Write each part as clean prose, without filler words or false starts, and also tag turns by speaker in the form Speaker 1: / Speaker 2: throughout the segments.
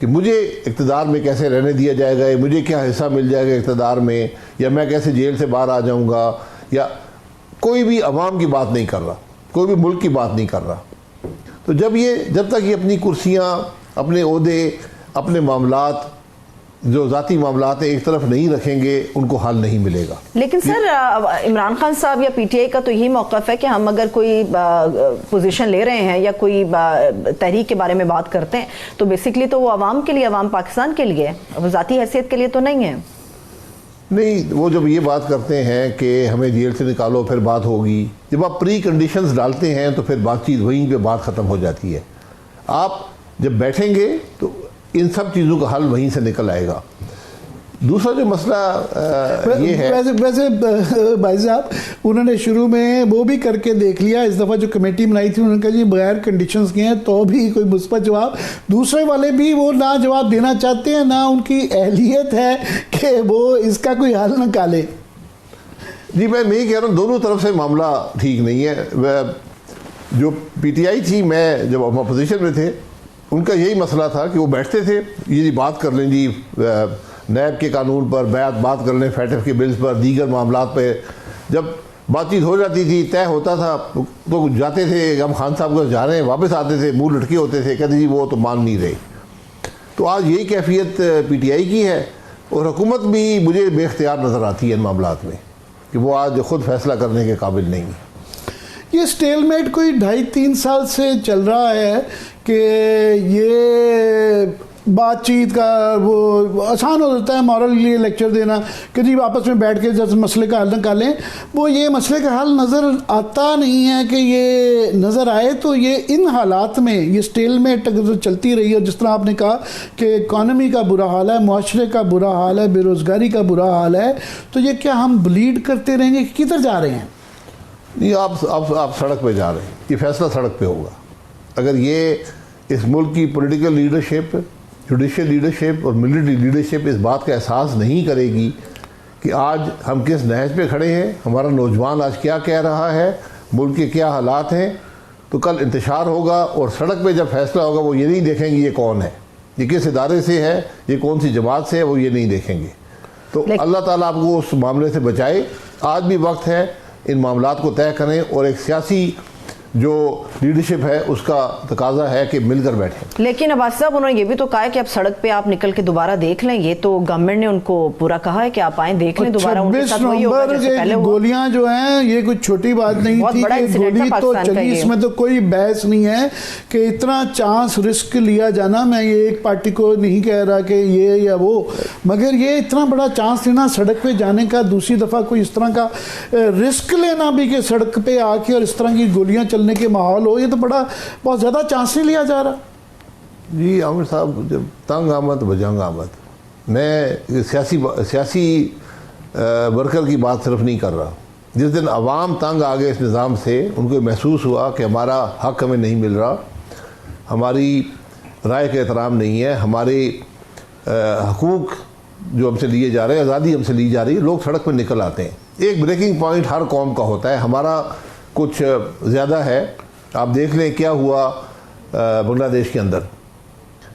Speaker 1: کہ مجھے اقتدار میں کیسے رہنے دیا جائے گا، مجھے کیا حصہ مل جائے گا اقتدار میں، یا میں کیسے جیل سے باہر آ جاؤں گا، یا کوئی بھی عوام کی بات نہیں کر رہا، کوئی بھی ملک کی بات نہیں کر رہا. تو جب تک یہ اپنی کرسیاں، اپنے عہدے، اپنے معاملات، جو ذاتی معاملات ہیں ایک طرف نہیں رکھیں گے، ان کو حل نہیں ملے گا.
Speaker 2: لیکن سر عمران خان صاحب یا پی ٹی آئی کا تو یہی موقف ہے کہ ہم اگر کوئی پوزیشن لے رہے ہیں یا کوئی تحریک کے بارے میں بات کرتے ہیں تو بیسکلی تو وہ عوام کے لیے، عوام پاکستان کے لیے، وہ ذاتی حیثیت کے لیے تو نہیں ہے.
Speaker 1: نہیں، وہ جب یہ بات کرتے ہیں کہ ہمیں جیل سے نکالو پھر بات ہوگی، جب آپ پری کنڈیشنز ڈالتے ہیں تو پھر بات چیت وہیں پہ بات ختم ہو جاتی ہے. آپ جب بیٹھیں گے تو ان سب چیزوں کا حل وہیں سے نکل آئے گا. دوسرا جو مسئلہ یہ ہے،
Speaker 3: ویسے بھائی صاحب انہوں نے شروع میں وہ بھی کر کے دیکھ لیا، اس دفعہ جو کمیٹی بنائی تھی انہوں نے کہا جی بغیر کنڈیشنز کے ہیں تو بھی کوئی مثبت جواب. دوسرے والے بھی وہ نہ جواب دینا چاہتے ہیں، نہ ان کی اہلیت ہے کہ وہ اس کا کوئی حل نکالے.
Speaker 1: جی میں یہ کہہ رہا ہوں دونوں طرف سے معاملہ ٹھیک نہیں ہے. جو پی ٹی آئی تھی، میں جب ہم اپوزیشن میں تھے، ان کا یہی مسئلہ تھا کہ وہ بیٹھتے تھے، یہ بات کر لیں جی نیب کے قانون پر، بات کر لیں فیٹف کے بلز پر، دیگر معاملات پہ. جب بات چیت ہو جاتی تھی، طے ہوتا تھا، تو جاتے تھے، ہم خان صاحب کو جا رہے ہیں، واپس آتے تھے، منہ لٹکے ہوتے تھے، کہتے جی وہ تو مان نہیں رہے. تو آج یہی کیفیت پی ٹی آئی کی ہے، اور حکومت بھی مجھے بے اختیار نظر آتی ہے ان معاملات میں، کہ وہ آج خود فیصلہ کرنے کے قابل نہیں ہے.
Speaker 3: یہ سٹیل میٹ کوئی 2.5-3 سال سے چل رہا ہے کہ یہ بات چیت کا وہ آسان ہو جاتا ہے مورلی لیکچر دینا کہ جی آپس میں بیٹھ کے جس مسئلے کا حل نکالیں. وہ یہ مسئلے کا حل نظر آتا نہیں ہے کہ یہ نظر آئے. تو یہ ان حالات میں یہ سٹیل میٹ اگر چلتی رہی ہے، جس طرح آپ نے کہا کہ اکانومی کا برا حال ہے، معاشرے کا برا حال ہے، بے روزگاری کا برا حال ہے، تو یہ کیا ہم بلیڈ کرتے رہیں گے؟ کدھر جا رہے ہیں؟
Speaker 1: نہیں، آپ سڑک پہ جا رہے ہیں. یہ فیصلہ سڑک پہ ہوگا. اگر یہ اس ملک کی پولیٹیکل لیڈرشپ، جوڈیشل لیڈرشپ اور ملٹری لیڈرشپ اس بات کا احساس نہیں کرے گی کہ آج ہم کس نہج پہ کھڑے ہیں، ہمارا نوجوان آج کیا کہہ رہا ہے، ملک کے کیا حالات ہیں، تو کل انتشار ہوگا. اور سڑک پہ جب فیصلہ ہوگا وہ یہ نہیں دیکھیں گے یہ کون ہے، یہ کس ادارے سے ہے، یہ کون سی جماعت سے ہے، وہ یہ نہیں دیکھیں گے. تو اللہ تعالیٰ آپ کو اس معاملے سے بچائے. آج بھی وقت ہے ان معاملات کو طے کریں، اور ایک سیاسی جو لیڈرشپ ہے اس کا تقاضا ہے کہ مل کر بیٹھیں.
Speaker 2: لیکن عباس صاحب انہوں نے یہ بھی تو کہا ہے کہ اب سڑک پہ آپ نکل کے دوبارہ دیکھ لیں. یہ تو گورنمنٹ نے ان کو پورا کہا ہے کہ آپ آئیں دیکھ لیں دوبارہ.
Speaker 3: 26 نومبر کے گولیاں جو ہیں یہ کوئی چھوٹی بات نہیں تھی کہ گولی تو چلی، اس میں تو کوئی بحث نہیں ہے کہ اتنا چانس رسک لیا جانا. میں یہ ایک پارٹی کو نہیں کہہ رہا کہ یہ یا وہ، مگر یہ اتنا بڑا چانس لینا سڑک پہ جانے کا، دوسری دفعہ کوئی اس طرح کا رسک لینا بھی کہ سڑک پہ آ کے اور اس طرح کی گولیاں چلنے کے ماحول ہو، یہ تو بہت زیادہ چانس نہیں لیا جا رہا.
Speaker 1: جی عامر صاحب، جب تنگ آمد بجنگ آمد، میں سیاسی ورکر کی بات صرف نہیں کر رہا. جس دن عوام تنگ آ گئے اس نظام سے، ان کو محسوس ہوا کہ ہمارا حق ہمیں نہیں مل رہا، ہماری رائے کا احترام نہیں ہے، ہمارے حقوق جو ہم سے لیے جا رہے ہیں، آزادی ہم سے لی جا رہی ہے، لوگ سڑک پہ نکل آتے ہیں. ایک بریکنگ پوائنٹ ہر قوم کا ہوتا ہے. ہمارا کچھ زیادہ ہے. آپ دیکھ لیں کیا ہوا بنگلہ دیش کے اندر.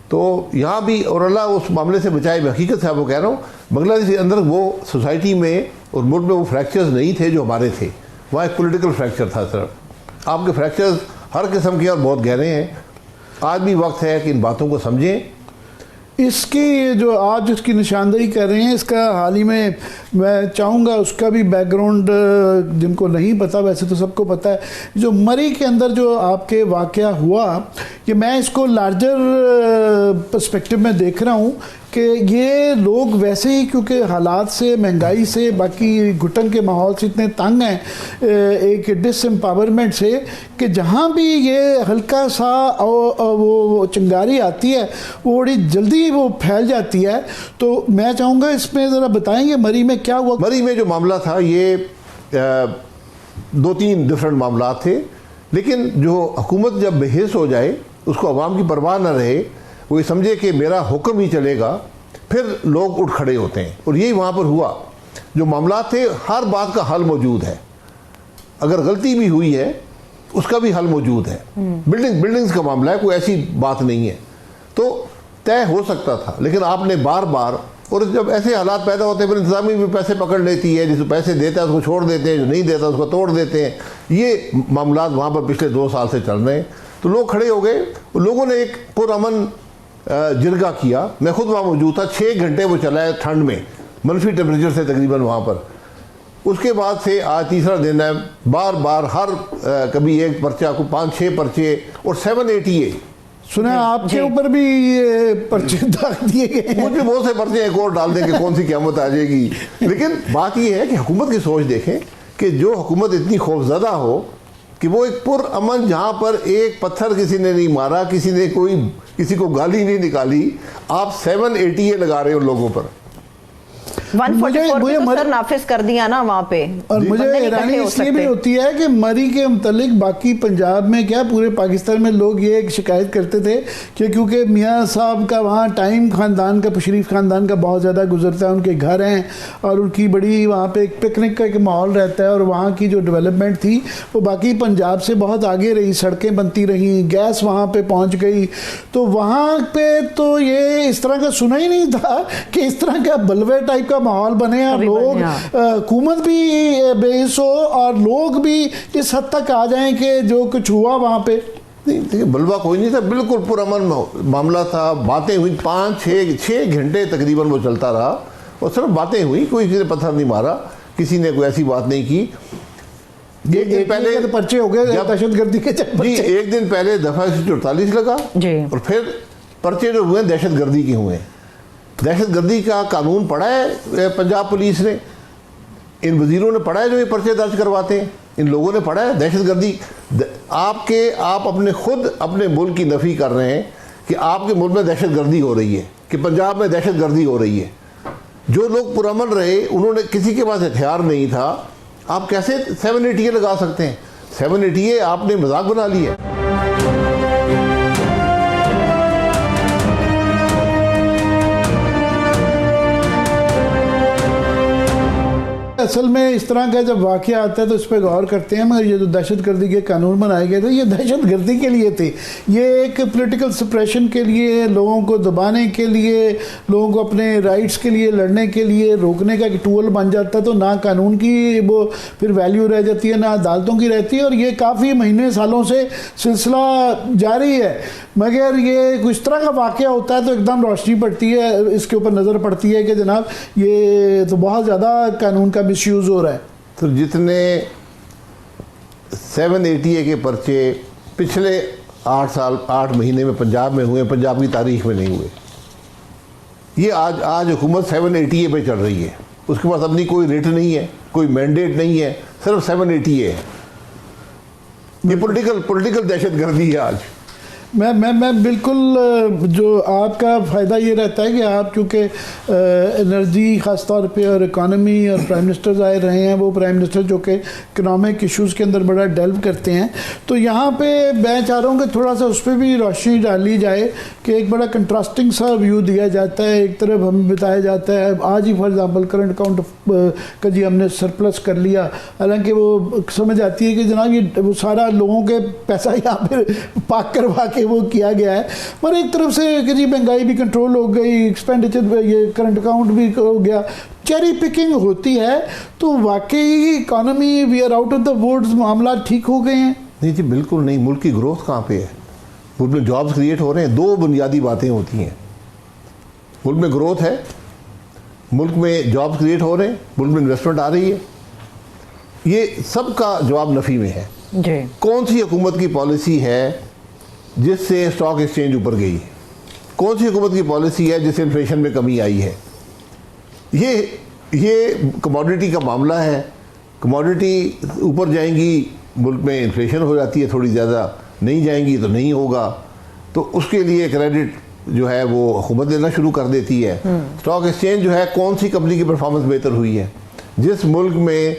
Speaker 1: تو یہاں بھی، اور اللہ اس معاملے سے بچائے، میں حقیقت سے آپ کو کہہ رہا ہوں، بنگلہ دیش کے اندر وہ سوسائٹی میں اور ملک میں وہ فریکچرز نہیں تھے جو ہمارے تھے. وہاں ایک پولیٹیکل فریکچر تھا. صرف آپ کے فریکچرز ہر قسم کے اور بہت گہرے ہیں. آج بھی وقت ہے کہ ان باتوں کو سمجھیں.
Speaker 3: اس کی جو آج اس کی نشاندہی کر رہے ہیں، اس کا حال ہی میں چاہوں گا اس کا بھی بیک گراؤنڈ جن کو نہیں پتا، ویسے تو سب کو پتا ہے. جو مری کے اندر جو آپ کے واقعہ ہوا، یہ میں اس کو لارجر پرسپیکٹو میں دیکھ رہا ہوں کہ یہ لوگ ویسے ہی کیونکہ حالات سے، مہنگائی سے، باقی گھٹن کے ماحول سے اتنے تنگ ہیں، ایک ڈس امپاورمنٹ سے، کہ جہاں بھی یہ ہلکا سا وہ چنگاری آتی ہے وہ بڑی جلدی وہ پھیل جاتی ہے. تو میں چاہوں گا اس میں ذرا بتائیں گے مری میں کیا ہوا.
Speaker 1: مری میں جو معاملہ تھا یہ 2-3 ڈفرنٹ معاملات تھے، لیکن جو حکومت جب بے حس ہو جائے، اس کو عوام کی پرواہ نہ رہے، وہ یہ سمجھے کہ میرا حکم ہی چلے گا، پھر لوگ اٹھ کھڑے ہوتے ہیں. اور یہی وہاں پر ہوا. جو معاملات تھے ہر بات کا حل موجود ہے. اگر غلطی بھی ہوئی ہے اس کا بھی حل موجود ہے. بلڈنگز کا معاملہ ہے، کوئی ایسی بات نہیں ہے. تو طے ہو سکتا تھا، لیکن آپ نے بار بار، اور جب ایسے حالات پیدا ہوتے ہیں پھر انتظامیہ بھی پیسے پکڑ لیتی ہے، جس کو پیسے دیتا ہے اس کو چھوڑ دیتے ہیں، جو نہیں دیتا اس کو توڑ دیتے ہیں. یہ معاملات وہاں پر پچھلے 2 سال سے چل رہے ہیں. تو لوگ کھڑے ہو گئے، لوگوں نے ایک پرامن جرگہ کیا. میں خود وہاں موجود تھا، 6 گھنٹے وہ چلا ہے ٹھنڈ میں، منفی ٹیمپریچر سے تقریباً وہاں پر. اس کے بعد سے آج تیسرا دن ہے، بار بار ہر کبھی ایک پرچہ کو 5-6 پرچے اور 780A.
Speaker 3: سنا آپ کے اوپر بھی یہ پرچے داغ دیے گئے ہیں.
Speaker 1: مجھ بھی بہت سے پرچے ایک اور ڈال دیں کہ کون سی قیامت آ جائے گی. لیکن بات یہ ہے کہ حکومت کی سوچ دیکھیں کہ جو حکومت اتنی خوفزدہ ہو کہ وہ ایک پرامن، جہاں پر ایک پتھر کسی نے نہیں مارا، کسی کو گالی نہیں نکالی، آپ 780A لگا رہے ہو لوگوں پر.
Speaker 2: 144 سر نافذ کر دیا نا وہاں پہ.
Speaker 3: اور مجھے حیرانی اس لیے بھی ہوتی ہے کہ مری کے متعلق باقی پنجاب میں کیا پورے پاکستان میں لوگ یہ ایک شکایت کرتے تھے کہ کیونکہ میاں صاحب کا وہاں ٹائم خاندان کا، شریف خاندان کا بہت زیادہ گزرتا ہے، ان کے گھر ہیں اور ان کی بڑی وہاں پہ ایک پکنک کا ایک ماحول رہتا ہے، اور وہاں کی جو ڈیولپمنٹ تھی وہ باقی پنجاب سے بہت آگے رہی، سڑکیں بنتی رہیں، گیس وہاں پہ پہنچ گئی. تو وہاں پہ تو یہ اس طرح کا سنا ہی نہیں تھا کہ اس طرح کا بلوے ٹائپ کا ماحول بنے اور لوگ، حکومت بھی بے حس ہو اور لوگ بھی اس حد تک آ جائیں کہ جو کچھ ہوا وہاں پہ.
Speaker 1: نہیں، بلوا کوئی نہیں تھا، بالکل پرامن معاملہ تھا. باتیں ہوئی 5-6 گھنٹے تقریباً وہ چلتا رہا، اور صرف باتیں ہوئی، کوئی کسی نے پتھر نہیں مارا، کسی نے کوئی ایسی بات نہیں کی. ایک دن پہلے
Speaker 3: پرچے ہو گئے دہشت گردی کے.
Speaker 1: جی، ایک دن پہلے دفعہ 144 لگا، اور پھر پرچے جو ہوئے دہشت گردی کے ہوئے. دہشت گردی کا قانون پڑھا ہے پنجاب پولیس نے، ان وزیروں نے پڑھا ہے جو یہ پرچے درج کرواتے ہیں، ان لوگوں نے پڑھا ہے. دہشت گردی آپ اپنے خود اپنے ملک کی نفی کر رہے ہیں کہ آپ کے ملک میں دہشت گردی ہو رہی ہے، کہ پنجاب میں دہشت گردی ہو رہی ہے. جو لوگ پرامن رہے، انہوں نے، کسی کے پاس ہتھیار نہیں تھا، آپ کیسے 780A لگا سکتے ہیں؟ 780A آپ نے مذاق بنا لی ہے.
Speaker 3: اصل میں اس طرح کا جب واقعہ آتا ہے تو اس پہ غور کرتے ہیں، مگر یہ جو دہشت گردی کے قانون بنائے گئے تھے یہ دہشت گردی کے لیے تھے. یہ ایک پولیٹیکل سپریشن کے لیے، لوگوں کو دبانے کے لیے، لوگوں کو اپنے رائٹس کے لیے لڑنے کے لیے روکنے کا ایک ٹول بن جاتا ہے. تو نہ قانون کی وہ پھر ویلیو رہ جاتی ہے، نہ عدالتوں کی رہتی ہے، اور یہ کافی مہینے سالوں سے سلسلہ جاری ہے. مگر یہ اس طرح کا واقعہ ہوتا ہے تو ایک دم روشنی پڑتی ہے، اس کے اوپر نظر پڑتی ہے کہ جناب یہ تو بہت زیادہ قانون کا مس یوز ہو رہا ہے.
Speaker 1: تو جتنے 780A کے پرچے پچھلے 8 مہینے میں پنجاب میں ہوئے، پنجاب کی تاریخ میں نہیں ہوئے. یہ آج حکومت 780A پہ چل رہی ہے، اس کے پاس اپنی کوئی ریٹ نہیں ہے، کوئی مینڈیٹ نہیں ہے، صرف 780A ہے. یہ پولیٹیکل دہشت گردی ہے آج.
Speaker 3: میں بالکل، جو آپ کا فائدہ یہ رہتا ہے کہ آپ چونکہ انرجی خاص طور پہ اور اکانومی اور پرائم منسٹر ظاہر رہے ہیں، وہ پرائم منسٹر جو کہ اکنامک ایشوز کے اندر بڑا ڈیلو کرتے ہیں، تو یہاں پہ میں چاہ رہا ہوں کہ تھوڑا سا اس پہ بھی روشنی ڈالی جائے کہ ایک بڑا کنٹراسٹنگ سا ویو دیا جاتا ہے. ایک طرف ہمیں بتایا جاتا ہے آج ہی فار ایگزامپل کرنٹ اکاؤنٹ کا جی ہم نے سرپلس کر لیا، حالانکہ وہ سمجھ آتی ہے کہ جناب یہ وہ سارا لوگوں کے پیسہ یہاں پہ پاک کروا کے وہ کیا گیا ہے. اور ایک طرف سے کہ جی مہنگائی بھی کنٹرول ہو گئی، ایکسپینڈیچر، یہ کرنٹ اکاؤنٹ بھی ہو گیا، چیری پکنگ ہوتی ہے. تو واقعی economy we are out of the woods, معاملات ٹھیک ہو گئے ہیں؟
Speaker 1: نہیں جی، بالکل نہیں. ملک کی گروتھ کہاں پہ ہے؟ ملک میں جابز کریٹ ہو رہے ہیں. 2 بنیادی باتیں ہوتی ہیں. ملک میں گروتھ ہے، ملک میں جابز کریٹ ہو رہے ہیں، ملک میں انویسٹمنٹ آ رہی ہے. یہ سب کا جواب نفی میں ہے. کون سی حکومت کی پالیسی ہے جس سے اسٹاک ایکسچینج اوپر گئی؟ کون سی حکومت کی پالیسی ہے جس سے انفلیشن میں کمی آئی ہے؟ یہ کموڈٹی کا معاملہ ہے. کموڈٹی اوپر جائیں گی، ملک میں انفلیشن ہو جاتی ہے تھوڑی زیادہ، نہیں جائیں گی تو نہیں ہوگا. تو اس کے لیے کریڈٹ جو ہے وہ حکومت دینا شروع کر دیتی ہے. اسٹاک ایکسچینج جو ہے، کون سی کمپنی کی پرفارمنس بہتر ہوئی ہے؟ جس ملک میں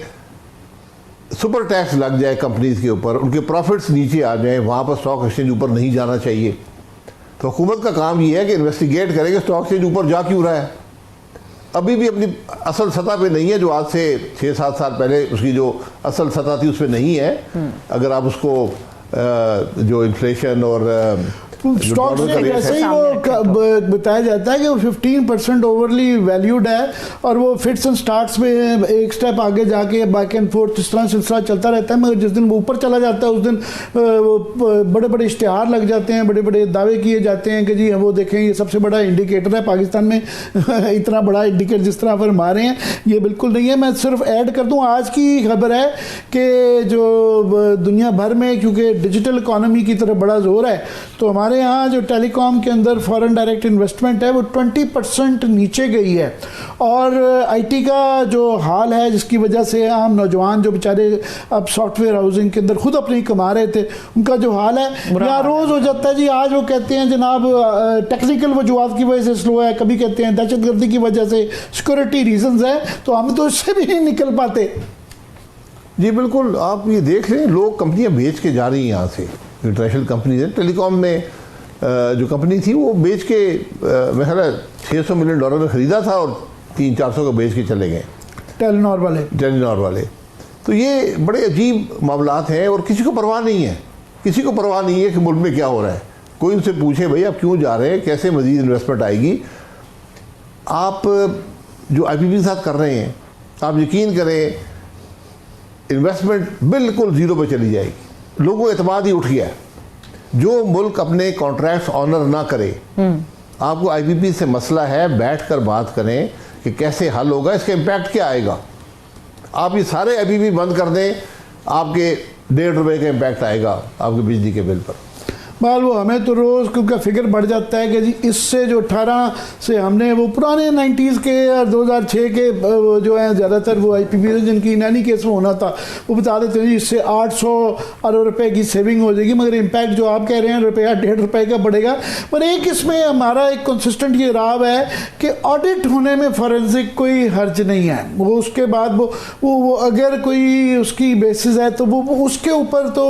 Speaker 1: سپر ٹیکس لگ جائے کمپنیز کے اوپر، ان کے پروفٹس نیچے آ جائیں، وہاں پر اسٹاک ایکسچینج اوپر نہیں جانا چاہیے. تو حکومت کا کام یہ ہے کہ انویسٹیگیٹ کرے کہ اسٹاک ایکسچینج اوپر جا کیوں رہا ہے. ابھی بھی اپنی اصل سطح پہ نہیں ہے، جو آج سے 6-7 سال پہلے اس کی جو اصل سطح تھی اس پہ نہیں ہے. اگر آپ اس کو جو انفلیشن اور
Speaker 3: اسٹاک سے ویسے ہی وہ بتایا جاتا ہے کہ وہ 15% اوورلی ویلیوڈ ہے اور وہ فٹس اینڈ سٹارٹس میں ایک سٹیپ آگے جا کے بیک اینڈ فورتھ اس طرح سلسلہ چلتا رہتا ہے، مگر جس دن وہ اوپر چلا جاتا ہے اس دن بڑے بڑے اشتہار لگ جاتے ہیں، بڑے بڑے دعوے کیے جاتے ہیں کہ جی وہ دیکھیں یہ سب سے بڑا انڈیکیٹر ہے پاکستان میں اتنا بڑا انڈیکیٹر جس طرح فرما رہے ہیں یہ بالکل نہیں ہے۔ میں صرف ایڈ کر دوں آج کی خبر ہے کہ جو دنیا بھر میں کیونکہ ڈیجیٹل اکانومی کی طرف بڑا زور ہے تو ہمارے ہاں جو ٹیلی کام کے اندر فورن ڈائریکٹ انویسٹمنٹ ہے وہ 20% نیچے گئی ہے، اور آئی ٹی کا جو حال ہے جس کی وجہ سے عام نوجوان جو بیچارے اب سافٹ ویئر ہاؤسنگ کے اندر خود اپنی کما رہے تھے ان کا جو حال ہے یا روز ہو جاتا ہے جی، آج وہ کہتے ہیں جناب ٹیکنیکل وجوہات کی وجہ سے سلو ہے، کبھی کہتے ہیں دہشت گردی کی وجہ سے، سیکورٹی ریزنز ہیں، تو ہم تو اس سے بھی نہیں نکل پاتے۔
Speaker 1: جی بالکل، آپ یہ دیکھ لیں لوگ کمپنیاں بیچ کے جا رہی ہیں یہاں سے، انٹرنیشنل کمپنیز ہیں۔ ٹیلی کام میں جو کمپنی تھی وہ بیچ کے میرا خیال ہے $600 ملین میں خریدا تھا اور 300-400 کا بیچ کے چلے گئے ٹیلی نار والے۔ تو یہ بڑے عجیب معاملات ہیں اور کسی کو پرواہ نہیں ہے، کسی کو پرواہ نہیں ہے کہ ملک میں کیا ہو رہا ہے۔ کوئی ان سے پوچھے بھائی آپ کیوں جا رہے ہیں، کیسے مزید انویسٹمنٹ آئے گی۔ آپ جو آئی پی پی کے ساتھ کر رہے ہیں آپ یقین کریں انویسٹمنٹ بالکل زیرو پہ چلی جائے گی، لوگوں کا اعتماد ہی اٹھ گیا ہے۔ جو ملک اپنے کانٹریکٹس آنر نہ کرے، آپ کو آئی پی پی سے مسئلہ ہے بیٹھ کر بات کریں کہ کیسے حل ہوگا، اس کا امپیکٹ کیا آئے گا۔ آپ یہ سارے آئی پی پی بند کر دیں، آپ کے $1.5 کا امپیکٹ آئے گا آپ کے بجلی کے بل پر۔
Speaker 3: بال وہ ہمیں تو روز کیونکہ فکر بڑھ جاتا ہے کہ جی اس سے جو 18 سے ہم نے وہ پرانے 90s کے اور 2006 کے جو ہیں زیادہ تر وہ آئی پی پی جن کی نینی کیس میں ہونا تھا وہ بتا دیتے ہیں جی اس سے 800 ارب روپے کی سیونگ ہو جائے گی، مگر امپیکٹ جو آپ کہہ رہے ہیں $1.5 کا پڑے گا۔ پر ایک اس میں ہمارا ایک کنسسٹنٹ یہ راو ہے کہ آڈٹ ہونے میں فورنزک کوئی حرج نہیں ہے، وہ اس کے بعد وہ اگر کوئی اس کی بیسس ہے تو وہ اس کے اوپر تو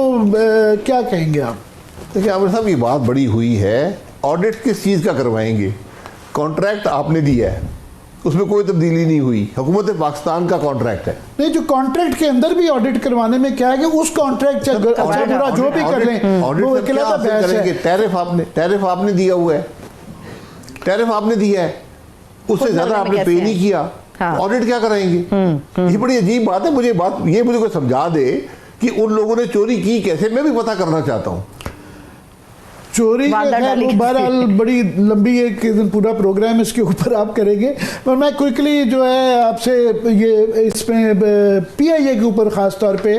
Speaker 3: کیا کہیں گے آپ؟
Speaker 1: دیکھیں عامر صاحب یہ بات بڑی ہوئی ہے، آڈٹ کس چیز کا کروائیں گے؟ کانٹریکٹ آپ نے دیا ہے، اس میں کوئی تبدیلی نہیں ہوئی، حکومت پاکستان کا کانٹریکٹ ہے۔
Speaker 3: نہیں جو کانٹریکٹ کے اندر بھی آڈٹ کروانے میں کیا ہے کہ اس کانٹریکٹ جو بھی کر لیں وہ اکیلا بحث ہے۔
Speaker 1: ٹیرف آپ نے دیا ہوا ہے، ٹیرف آپ نے دیا ہے، اس سے زیادہ آپ نے پے نہیں کیا، آڈٹ کیا کرائیں گے؟ یہ بڑی عجیب بات ہے۔ مجھے کوئی سمجھا دے کہ ان لوگوں نے چوری کی کیسے، میں بھی پتہ کرنا چاہتا ہوں۔
Speaker 3: چوری بہرحال بڑی لمبی ایک پورا پروگرام اس کے اوپر آپ کریں گے، اور میں کوئکلی جو ہے آپ سے یہ اس میں پی آئی اے کے اوپر خاص طور پہ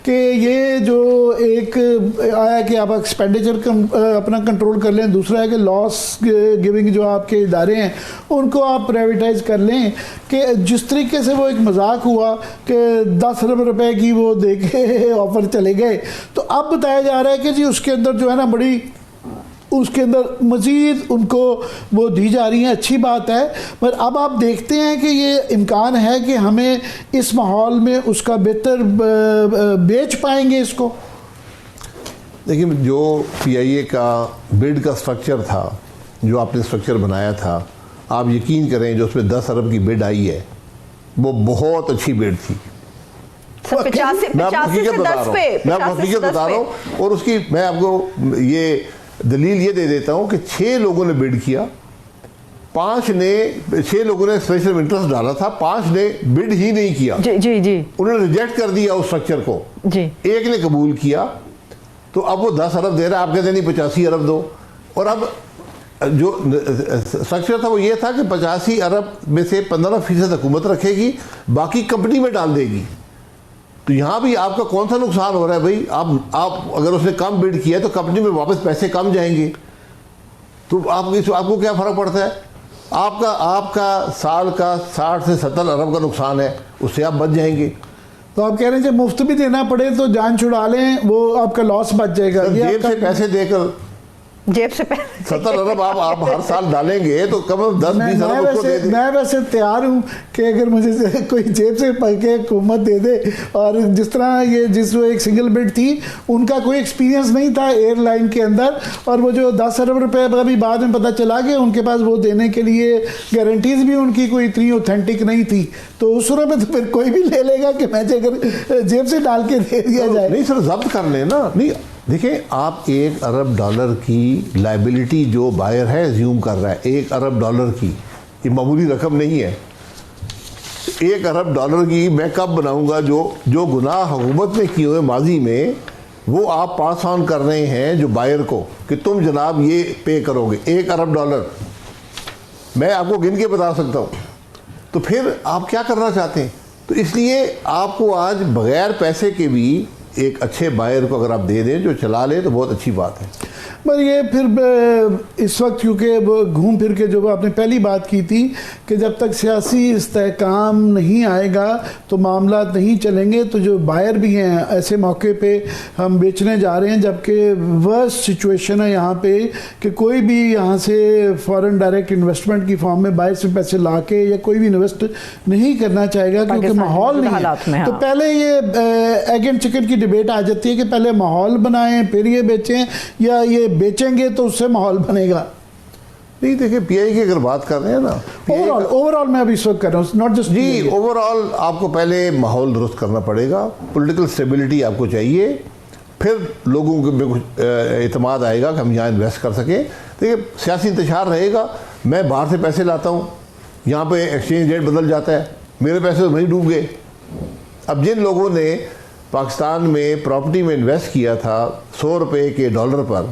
Speaker 3: کہ یہ جو ایک آیا کہ آپ ایکسپینڈیچر اپنا کنٹرول کر لیں، دوسرا ہے کہ لاس گیونگ جو آپ کے ادارے ہیں ان کو آپ پرائیویٹائز کر لیں، کہ جس طریقے سے وہ ایک مذاق ہوا کہ 10 ارب روپے کی وہ دے کے آفر چلے گئے، تو اب بتایا جا رہا ہے کہ جی اس کے اندر جو ہے نا بڑی اس کے اندر مزید ان کو وہ دی جا رہی ہیں، اچھی بات ہے۔ پر اب آپ دیکھتے ہیں کہ یہ امکان ہے کہ ہمیں اس ماحول میں اس کا بہتر بیچ پائیں گے اس کو۔
Speaker 1: دیکھیں جو پی آئی اے کا بڈ کا سٹرکچر تھا، جو آپ نے سٹرکچر بنایا تھا، آپ یقین کریں جو اس میں 10 ارب کی بڈ آئی ہے وہ بہت اچھی بڈ تھی۔ میں آپ کو حقیقت بتا رہا ہوں، اور اس کی میں آپ کو یہ دلیل یہ دے دیتا ہوں کہ 6 لوگوں نے بڈ کیا، 6 لوگوں نے اسپیشل انٹرسٹ ڈالا تھا، 5 نے بڈ ہی نہیں کیا، انہوں نے ریجیکٹ کر دیا اس سٹرکچر کو، ایک نے قبول کیا، تو اب وہ 10 ارب دے رہا ہے، آپ کہتے ہیں نہیں 85 ارب دو، اور اب جو سٹرکچر تھا وہ یہ تھا کہ 85 ارب میں سے 15% حکومت رکھے گی، باقی کمپنی میں ڈال دے گی۔ تو یہاں بھی آپ کا کون سا نقصان ہو رہا ہے بھائی؟ آپ اگر اس نے کم بڈ کیا ہے تو کمپنی میں واپس پیسے کم جائیں گے، تو آپ کو کیا فرق پڑتا ہے؟ آپ کا سال کا 60 سے 70 ارب کا نقصان ہے، اس سے آپ بچ جائیں گے۔
Speaker 3: تو آپ کہہ رہے ہیں جب مفت بھی دینا پڑے تو جان چھڑا لیں، وہ آپ کا لاس بچ جائے گا۔
Speaker 1: جیب سے پیسے دے کر
Speaker 2: جیب سے
Speaker 1: 70 ارب آپ ہر سال ڈالیں گے تو کم از کم 10-20 ارب اس کو دے دیں۔
Speaker 3: میں ویسے تیار ہوں کہ اگر مجھے کوئی جیب سے پڑھ کے حکومت دے دے، اور جس طرح یہ جس وہ ایک سنگل بڈ تھی ان کا کوئی ایکسپیرینس نہیں تھا ایئر لائن کے اندر، اور وہ جو 10 ارب روپے ابھی بعد میں پتہ چلا کہ ان کے پاس وہ دینے کے لیے گارنٹیز بھی ان کی کوئی اتنی اوتھینٹک نہیں تھی، تو اس صورت میں تو پھر کوئی بھی لے لے گا کہ میں اگر جیب سے ڈال کے دے دیا جائے۔
Speaker 1: نہیں سر ضبط کر لیں نا، نہیں دیکھیں آپ $1 ارب کی لائبلٹی جو بائر ہے زیوم کر رہا ہے $1 ارب کی، یہ معمولی رقم نہیں ہے۔ $1 ارب کی میں کب بناؤں گا؟ جو گناہ حکومت نے کیے ہوئے ماضی میں وہ آپ پاس آن کر رہے ہیں جو بائر کو کہ تم جناب یہ پے کرو گے $1 ارب، میں آپ کو گن کے بتا سکتا ہوں۔ تو پھر آپ کیا کرنا چاہتے ہیں؟ تو اس لیے آپ کو آج بغیر پیسے کے بھی ایک اچھے بائر کو اگر آپ دے دیں جو چلا لے تو بہت اچھی بات ہے۔
Speaker 3: پر یہ پھر اس وقت کیونکہ گھوم پھر کے جو آپ نے پہلی بات کی تھی کہ جب تک سیاسی استحکام نہیں آئے گا تو معاملات نہیں چلیں گے، تو جو بائر بھی ہیں ایسے موقع پہ ہم بیچنے جا رہے ہیں، جبکہ ورسٹ سچویشن ہے یہاں پہ کہ کوئی بھی یہاں سے فورن ڈائریکٹ انویسٹمنٹ کی فارم میں باہر سے پیسے لا کے یا کوئی بھی انویسٹ نہیں کرنا چاہے گا کیونکہ ماحول نہیں ہے۔ تو پہلے یہ ایگ اینڈ چکن کی ڈیبیٹ آ جاتی ہے کہ پہلے ماحول بنائیں پھر یہ بیچیں، یا یہ بیچیں گے تو اس سے ماحول بنے گا۔
Speaker 1: نہیں دیکھیں پی آئی کی اگر بات کر رہے ہیں نا،
Speaker 3: اوور آل میں ابھی اس وقت کر رہا ہوں، ناٹ جسٹ
Speaker 1: جی اوور آل آپ کو پہلے ماحول درست کرنا پڑے گا، پولیٹیکل اسٹیبلٹی آپ کو چاہیے، پھر لوگوں کے کچھ اعتماد آئے گا کہ ہم یہاں انویسٹ کر سکیں۔ دیکھیں سیاسی انتشار رہے گا، میں باہر سے پیسے لاتا ہوں، یہاں پہ ایکسچینج ریٹ بدل جاتا ہے، میرے پیسے تو وہیں ڈوب گئے۔ اب جن لوگوں نے پاکستان میں پراپرٹی میں انویسٹ کیا تھا $100 کے ڈالر پر،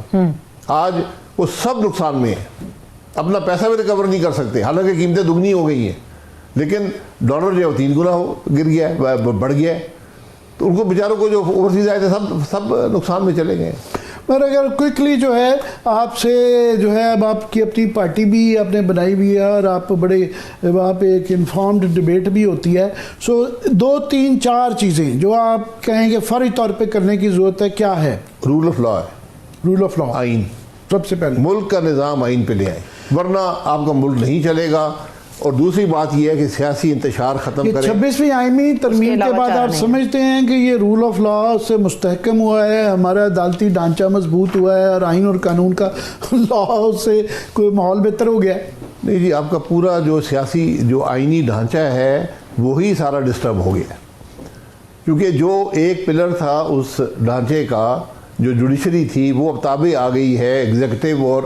Speaker 1: آج وہ سب نقصان میں ہیں، اپنا پیسہ بھی ریکور نہیں کر سکتے، حالانکہ قیمتیں دگنی ہو گئی ہیں، لیکن ڈالر جو ہے 3 گنا گر گیا ہے، بڑھ گیا ہے، تو ان کو بیچاروں کو جو اوورسیز آئے تھے سب نقصان میں چلے گئے۔
Speaker 3: پر اگر کوئکلی جو ہے آپ سے جو ہے اب آپ کی اپنی پارٹی بھی آپ نے بنائی ہوئی ہے اور آپ بڑے وہاں پہ ایک انفارمڈ ڈبیٹ بھی ہوتی ہے، سو 2 3 4 چیزیں جو آپ کہیں گے فوری طور پہ کرنے کی ضرورت ہے، کیا ہے؟
Speaker 1: رول آف لا ہے،
Speaker 3: رول آف لا،
Speaker 1: آئین،
Speaker 3: سب سے پہلے
Speaker 1: ملک کا نظام آئین پہ لے آئیں، ورنہ آپ کا ملک نہیں چلے گا۔ اور دوسری بات یہ ہے کہ سیاسی انتشار ختم کریں۔
Speaker 3: 26ویں آئینی ترمیم کے بعد آپ سمجھتے ہیں کہ یہ رول آف لا سے مستحکم ہوا ہے، ہمارا عدالتی ڈھانچہ مضبوط ہوا ہے اور آئین اور قانون کا لا سے کوئی ماحول بہتر ہو گیا ہے؟
Speaker 1: نہیں جی، آپ کا پورا جو سیاسی جو آئینی ڈھانچہ ہے وہی سارا ڈسٹرب ہو گیا، کیونکہ جو ایک پلر تھا اس ڈھانچے کا جو جوڈیشری تھی وہ اب تابع آ گئی ہے ایگزیکٹو اور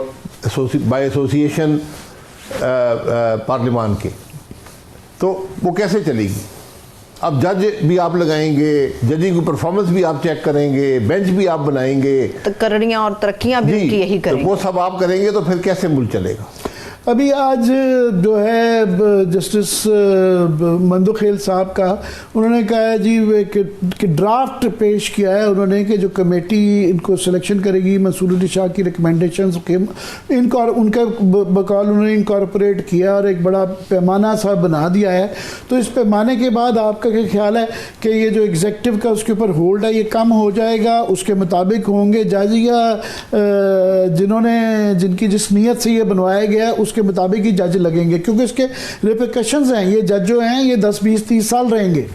Speaker 1: بائی ایسوسیشن پارلیمان کے، تو وہ کیسے چلے گی؟ اب جج بھی آپ لگائیں گے، ججنگ کی پرفارمنس بھی آپ چیک کریں گے، بینچ بھی آپ بنائیں گے،
Speaker 2: تقرریاں اور ترقیاں بھی ان کی یہی کریں گے،
Speaker 1: وہ سب آپ کریں گے تو پھر کیسے ملک چلے گا؟
Speaker 3: ابھی آج جو ہے جسٹس مندوخیل صاحب کا انہوں نے کہا ہے جی کہ ڈرافٹ پیش کیا ہے انہوں نے کہ جو کمیٹی ان کو سلیکشن کرے گی منصور علی شاہ کی ریکمنڈیشنز کے ان کا بقول انہوں نے انکارپوریٹ کیا اور ایک بڑا پیمانہ سا بنا دیا ہے۔ تو اس پیمانے کے بعد آپ کا کیا خیال ہے کہ یہ جو ایگزیکٹو کا اس کے اوپر ہولڈ ہے یہ کم ہو جائے گا، اس کے مطابق ہوں گے جج، یا جن کی جس نیت سے یہ بنوایا گیا اس کے مطابق ہی جج لگیں گے؟ کیونکہ اس کے ریپیکشنز ہیں، یہ جج جو ہیں یہ 10 20 30 سال رہیں گے۔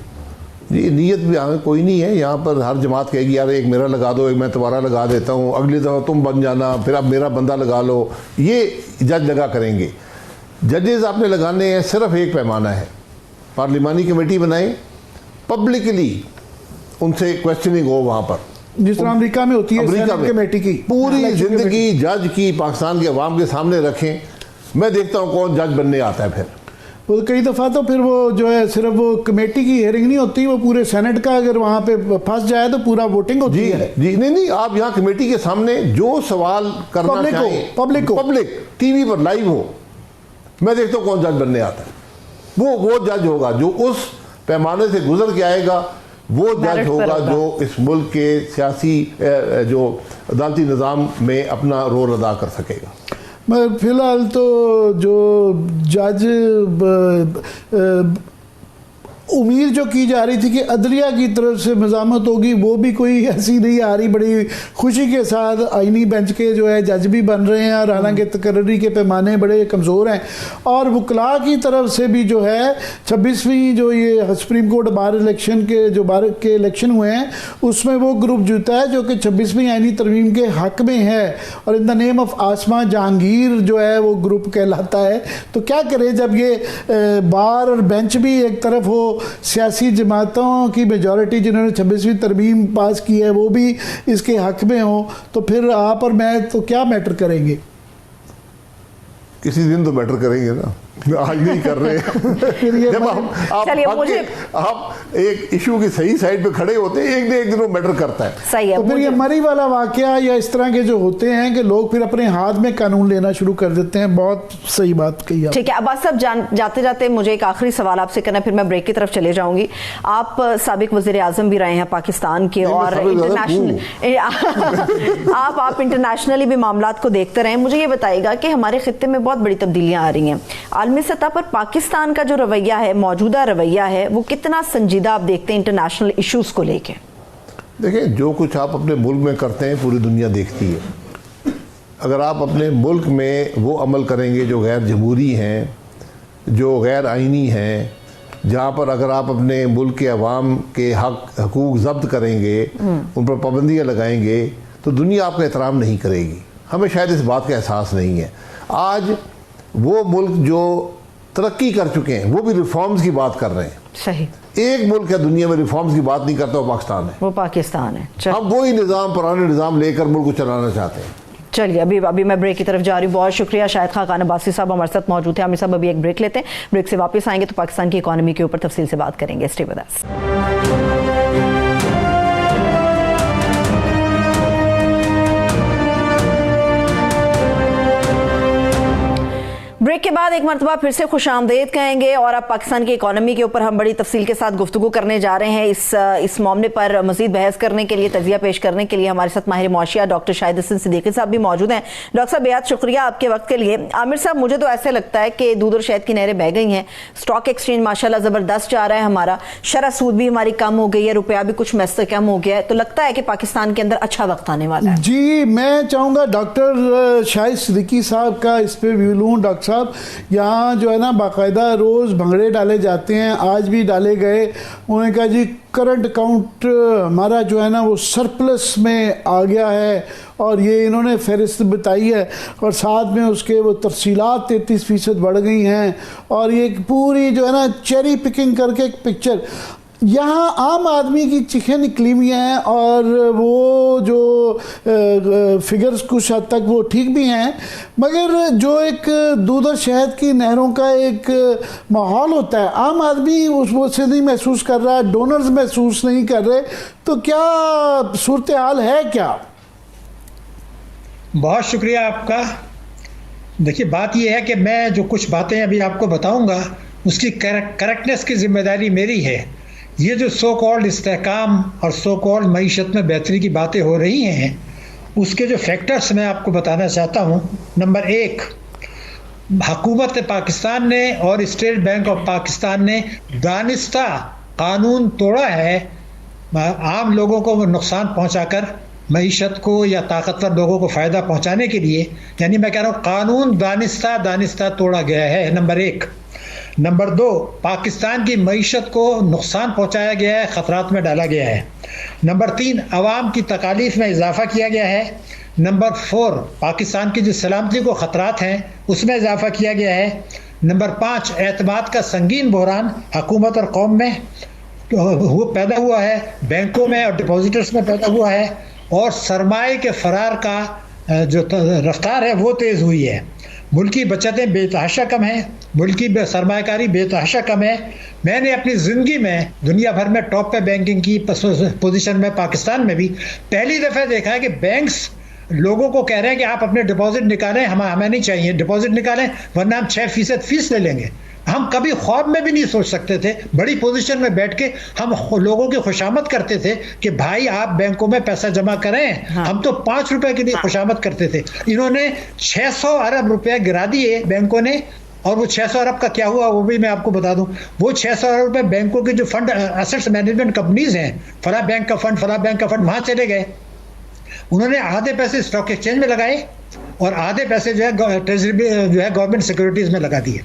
Speaker 1: جی نیت بھی کوئی نہیں ہے یہاں پر، ہر جماعت کہے گی یار ایک میرا لگا دو، ایک میں تمہارا لگا دیتا ہوں، اگلی دفعہ تم بن جانا، پھر اب میرا بندہ لگا لو، یہ جج لگا کریں گے۔ ججز آپ نے لگانے ہیں صرف ایک پیمانہ ہے، پارلیمانی کمیٹی بنائیں، پبلکلی ان سے کویسچننگ ہو وہاں پر،
Speaker 3: جس طرح امریکہ میں ہوتی ہے سینٹ کمیٹی کی،
Speaker 1: پوری زندگی جج کی پاکستان کے عوام کے سامنے رکھیں، میں دیکھتا ہوں کون جج بننے آتا ہے۔ پھر
Speaker 3: وہ کئی دفعہ تو پھر وہ جو ہے صرف وہ کمیٹی کی ہیئرنگ نہیں ہوتی، وہ پورے سینٹ کا اگر وہاں پہ پھنس جائے تو پورا ووٹنگ ہوتی ہے۔ جی
Speaker 1: نہیں آپ یہاں کمیٹی کے سامنے جو سوال کرنا چاہیں پبلک ٹی وی پر لائیو ہو، میں دیکھتا ہوں کون جج بننے آتا ہے، وہ جج ہوگا جو اس پیمانے سے گزر کے آئے گا، وہ جج ہوگا جو اس ملک کے سیاسی جو عدالتی نظام میں اپنا رول ادا کر سکے گا۔
Speaker 3: فی الحال تو جو جج امید جو کی جا رہی تھی کہ عدلیہ کی طرف سے مزاحمت ہوگی وہ بھی کوئی ایسی نہیں آ رہی، بڑی خوشی کے ساتھ آئینی بینچ کے جو ہے جج بھی بن رہے ہیں، اور حالانکہ تقرری کے پیمانے بڑے کمزور ہیں، اور وکلاء کی طرف سے بھی جو ہے 26ویں جو یہ سپریم کورٹ بار الیکشن کے جو بار کے الیکشن ہوئے ہیں اس میں وہ گروپ جیتا ہے جو کہ 26ویں آئینی ترمیم کے حق میں ہے، اور ان دا نیم آف آسما جہانگیر جو ہے وہ گروپ کہلاتا ہے۔ تو کیا کرے جب یہ بار اور بینچ بھی ایک طرف ہو سیاسی جماعتوں کی میجورٹی جنہوں نے 26ویں ترمیم پاس کی ہے وہ بھی اس کے حق میں ہوں، تو پھر آپ اور میں تو کیا میٹر کریں گے؟
Speaker 1: کسی دن تو میٹر کریں گے نا، آج نہیں کر رہے۔ جب آپ ایک ایشو کی صحیح سائڈ پہ کھڑے ہوتے ہیں، ایک دن وہ میٹر کرتا ہے۔
Speaker 2: صحیح ہے۔
Speaker 3: تو پھر یہ مری والا واقعہ یا اس طرح کے جو ہوتے ہیں کہ لوگ پھر اپنے ہاتھ میں قانون لینا شروع کر دیتے ہیں۔ بہت صحیح بات کہی آپ۔
Speaker 2: ٹھیک ہے عباس صاحب، جاتے جاتے مجھے ایک آخری سوال آپ سے کرنا، پھر میں بریک کی طرف چلے جاؤں گی۔ آپ سابق وزیر اعظم بھی رہے ہیں پاکستان کے، اور آپ انٹرنیشنلی بھی معاملات کو دیکھتے رہے ہیں۔ مجھے یہ بتائیے گا کہ ہمارے خطے میں بہت بڑی تبدیلیاں آ رہی ہیں عالمی سطح پر، پاکستان کا جو رویہ ہے، موجودہ رویہ ہے، وہ کتنا سنجیدہ آپ دیکھتے ہیں انٹرنیشنل ایشوز کو لے کے؟
Speaker 1: دیکھیں، جو کچھ آپ اپنے ملک میں کرتے ہیں پوری دنیا دیکھتی ہے۔ اگر آپ اپنے ملک میں وہ عمل کریں گے جو غیر جمہوری ہیں، جو غیر آئینی ہیں، جہاں پر اگر آپ اپنے ملک کے عوام کے حقوق ضبط کریں گے، ان پر پابندیاں لگائیں گے، تو دنیا آپ کا احترام نہیں کرے گی۔ ہمیں شاید اس بات کا احساس نہیں ہے۔ آج وہ ملک جو ترقی کر چکے ہیں وہ بھی ریفارمز کی بات کر رہے ہیں۔
Speaker 2: صحیح۔
Speaker 1: ایک ملک ہے دنیا میں ریفارمز کی بات نہیں کرتا، وہ پاکستان ہے۔
Speaker 2: وہ پاکستان ہے۔
Speaker 1: ہم وہی نظام، پرانے نظام لے کر ملک کو چلانا چاہتے ہیں۔
Speaker 2: چلیے ابھی میں بریک کی طرف جا رہی ہوں۔ بہت شکریہ شاہد خاقان عباسی صاحب ہمارے ساتھ موجود ہیں۔ عامر صاحب ابھی ایک بریک لیتے ہیں، بریک سے واپس آئیں گے تو پاکستان کی اکانومی کے اوپر تفصیل سے بات کریں گے۔ Stay with us. بریک کے بعد ایک مرتبہ پھر سے خوش آمدید کہیں گے، اور اب پاکستان کی اکانومی کے اوپر ہم بڑی تفصیل کے ساتھ گفتگو کرنے جا رہے ہیں۔ اس معاملے پر مزید بحث کرنے کے لیے، تجزیہ پیش کرنے کے لیے ہمارے ساتھ ماہر معاشیات ڈاکٹر شاہد حسن صدیقی صاحب بھی موجود ہیں۔ ڈاکٹر صاحب بہت شکریہ آپ کے وقت کے لیے۔ عامر صاحب، مجھے تو ایسے لگتا ہے کہ دودھ اور شہد کی نہریں بہہ گئی ہیں، اسٹاک ایکسچینج ماشاءاللہ زبردست جا رہا ہے ہمارا، شرح سود بھی ہماری کم ہو گئی ہے، روپیہ بھی کچھ میسر کم ہو گیا ہے، تو لگتا ہے کہ پاکستان کے اندر اچھا وقت آنے والا ہے۔
Speaker 3: جی، میں چاہوں گا ڈاکٹر شاہد صدیقی صاحب کا اس پہ ویو لوں۔ ڈاکٹر صاحب، یہاں جو ہے نا باقاعدہ روز بھنگڑے ڈالے جاتے ہیں، آج بھی ڈالے گئے۔ انہوں نے کہا جی کرنٹ اکاؤنٹ ہمارا جو ہے نا وہ سرپلس میں آ گیا ہے، اور یہ انہوں نے فہرست بتائی ہے، اور ساتھ میں اس کے وہ تفصیلات 33% بڑھ گئی ہیں، اور یہ پوری جو ہے نا چیری پکنگ کر کے ایک پکچر۔ یہاں عام آدمی کی چیخیں نکلی ہوئی ہیں، اور وہ جو فگرز کچھ حد تک وہ ٹھیک بھی ہیں، مگر جو ایک دودھ اور شہد کی نہروں کا ایک ماحول ہوتا ہے، عام آدمی وہ سے نہیں محسوس کر رہا، ڈونرز محسوس نہیں کر رہے، تو کیا صورتحال ہے کیا؟
Speaker 4: بہت شکریہ آپ کا۔ دیکھیے، بات یہ ہے کہ میں جو کچھ باتیں ابھی آپ کو بتاؤں گا اس کی کریکٹنس کی ذمہ داری میری ہے۔ یہ جو سو کالڈ استحکام اور سو کالڈ معیشت میں بہتری کی باتیں ہو رہی ہیں، اس کے جو فیکٹرز میں آپ کو بتانا چاہتا ہوں۔ نمبر 1، حکومت پاکستان نے اور اسٹیٹ بینک آف پاکستان نے دانستہ قانون توڑا ہے، عام لوگوں کو نقصان پہنچا کر معیشت کو یا طاقتور لوگوں کو فائدہ پہنچانے کے لیے، یعنی میں کہہ رہا ہوں قانون دانستہ توڑا گیا ہے، نمبر 1۔ نمبر 2، پاکستان کی معیشت کو نقصان پہنچایا گیا ہے، خطرات میں ڈالا گیا ہے۔ نمبر 3، عوام کی تکالیف میں اضافہ کیا گیا ہے۔ نمبر 4، پاکستان کی جو سلامتی کو خطرات ہیں اس میں اضافہ کیا گیا ہے۔ نمبر 5، اعتماد کا سنگین بحران حکومت اور قوم میں وہ پیدا ہوا ہے، بینکوں میں اور ڈپازیٹرز میں پیدا ہوا ہے، اور سرمایہ کے فرار کا جو رفتار ہے وہ تیز ہوئی ہے۔ ملکی بچتیں بے تحاشا کم ہیں، ملکی سرمایہ کاری بے تحاشا کم ہے۔ میں نے اپنی زندگی میں دنیا بھر میں ٹاپ پہ بینکنگ کی پوزیشن میں، پاکستان میں بھی پہلی دفعہ دیکھا ہے کہ بینکس لوگوں کو کہہ رہے ہیں کہ آپ اپنے ڈپازٹ نکالیں، ہمیں نہیں چاہیے ڈپازٹ نکالیں ورنہ ہم 6% فیس لے لیں گے۔ ہم کبھی خواب میں بھی نہیں سوچ سکتے تھے، بڑی پوزیشن میں بیٹھ کے ہم لوگوں کی خوشامد کرتے تھے کہ بھائی آپ بینکوں میں پیسہ جمع کریں، ہم تو 5 روپے کے لیے خوشامد کرتے تھے۔ انہوں نے 600 ارب روپے گرا دیے بینکوں نے، اور وہ 600 ارب کا کیا ہوا وہ بھی میں آپ کو بتا دوں۔ وہ 600 ارب روپے بینکوں کی جو فنڈ ایسٹس مینجمنٹ کمپنیز ہیں، فلاں بینک کا فنڈ فلاں بینک کا فنڈ، وہاں چلے گئے۔ انہوں نے آدھے پیسے اسٹاک ایکسچینج میں لگائے اور آدھے پیسے جو ہے ٹریجری جو ہے گورنمنٹ سیکورٹیز میں لگا دیے۔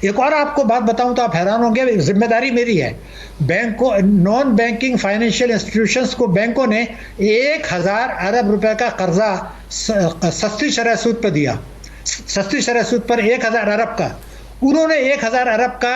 Speaker 4: ایک اور آپ کو بات بتاؤں تو آپ حیران ہوں گے، ذمہ داری میری ہے۔ بینکوں، نان بینکنگ فائنینشیل انسٹیٹیوشنز کو بینکوں نے 1000 ارب روپے کا قرضہ سستی شرح سود پہ دیا، سستی شرح سود پر 1000 ارب کا۔ انہوں نے 1000 ارب کا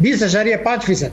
Speaker 4: 20.5%,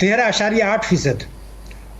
Speaker 4: 13.8%,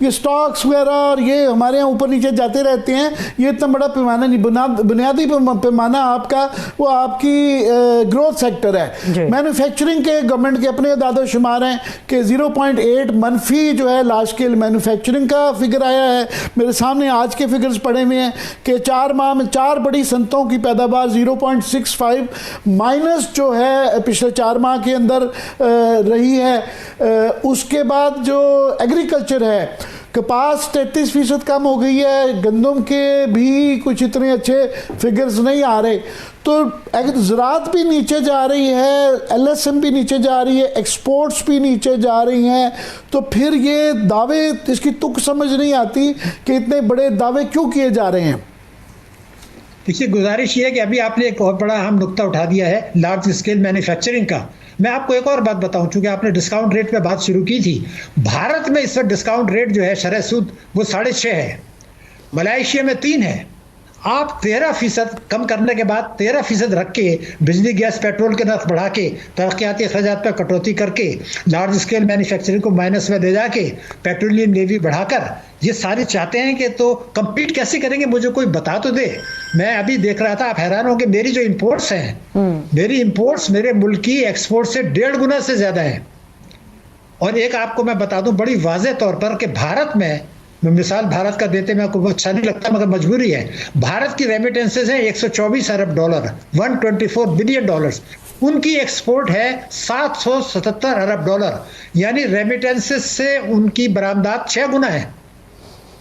Speaker 3: یہ سٹاکس وغیرہ اور یہ ہمارے یہاں اوپر نیچے جاتے رہتے ہیں، یہ اتنا بڑا پیمانہ نہیں. بنیادی پیمانہ آپ کا وہ آپ کی گروتھ سیکٹر ہے. مینوفیکچرنگ کے گورنمنٹ کے اپنے اعداد و شمار ہیں کہ 0.8 منفی جو ہے لارج اسکیل مینوفیکچرنگ کا فگر آیا ہے. میرے سامنے آج کے فگرز پڑے ہوئے ہیں کہ 4 ماہ میں 4 بڑی صنعتوں کی پیداوار 0.65 مائنس جو ہے پچھلے 4 ماہ کے اندر رہی ہے. اس کے بعد جو ایگریکلچر ہے، کپاس 33% کم ہو گئی ہے، گندم کے بھی کچھ اتنے اچھے فگرز نہیں آ رہے. تو زراعت بھی نیچے جا رہی ہے، ایل ایس ایم بھی نیچے جا رہی ہے، ایکسپورٹس بھی نیچے جا رہی ہیں. تو پھر یہ دعوے اس کی تک سمجھ نہیں آتی کہ اتنے بڑے دعوے کیوں کیے جا رہے ہیں.
Speaker 4: دیکھیے گزارش یہ ہے کہ ابھی آپ نے ایک بہت بڑا اہم نقطہ اٹھا دیا ہے لارج اسکیل مینوفیکچرنگ کا. میں آپ کو ایک اور بات بتاؤں، چونکہ آپ نے ڈسکاؤنٹ ریٹ پہ بات شروع کی تھی. بھارت میں اس وقت ڈسکاؤنٹ ریٹ جو ہے شرح سود وہ 6.5 ہے، ملائیشیا میں 3 ہے. آپ 13% کم کرنے کے بعد 13% رکھ کے بجلی گیس پیٹرول کے نرخ بڑھا کے ترقیاتی اخراجات پہ کٹوتی کر کے لارج اسکیل مینوفیکچرنگ کو مائنس میں لے جا کے پیٹرولیم لیوی بڑھا کر یہ سارے چاہتے ہیں کہ تو کمپیٹ کیسے کریں گے؟ مجھے کوئی بتا تو دے. میں ابھی دیکھ رہا تھا، آپ حیران ہو کہ میری جو امپورٹس ہیں، میری امپورٹس میرے ملک کی ایکسپورٹ سے 1.5 گنا سے زیادہ ہیں. اور ایک آپ کو میں بتا دوں بڑی واضح طور پر کہ بھارت میں مثال بھارت کا دیتے میں کو اچھا نہیں لگتا مگر مجبوری ہے. بھارت کی ریمیٹنسز ہیں $124 ارب، $124 بلین. ان کی ایکسپورٹ ہے $777 ارب، یعنی ریمیٹنسز سے ان کی برآمدات 6 گنا ہے.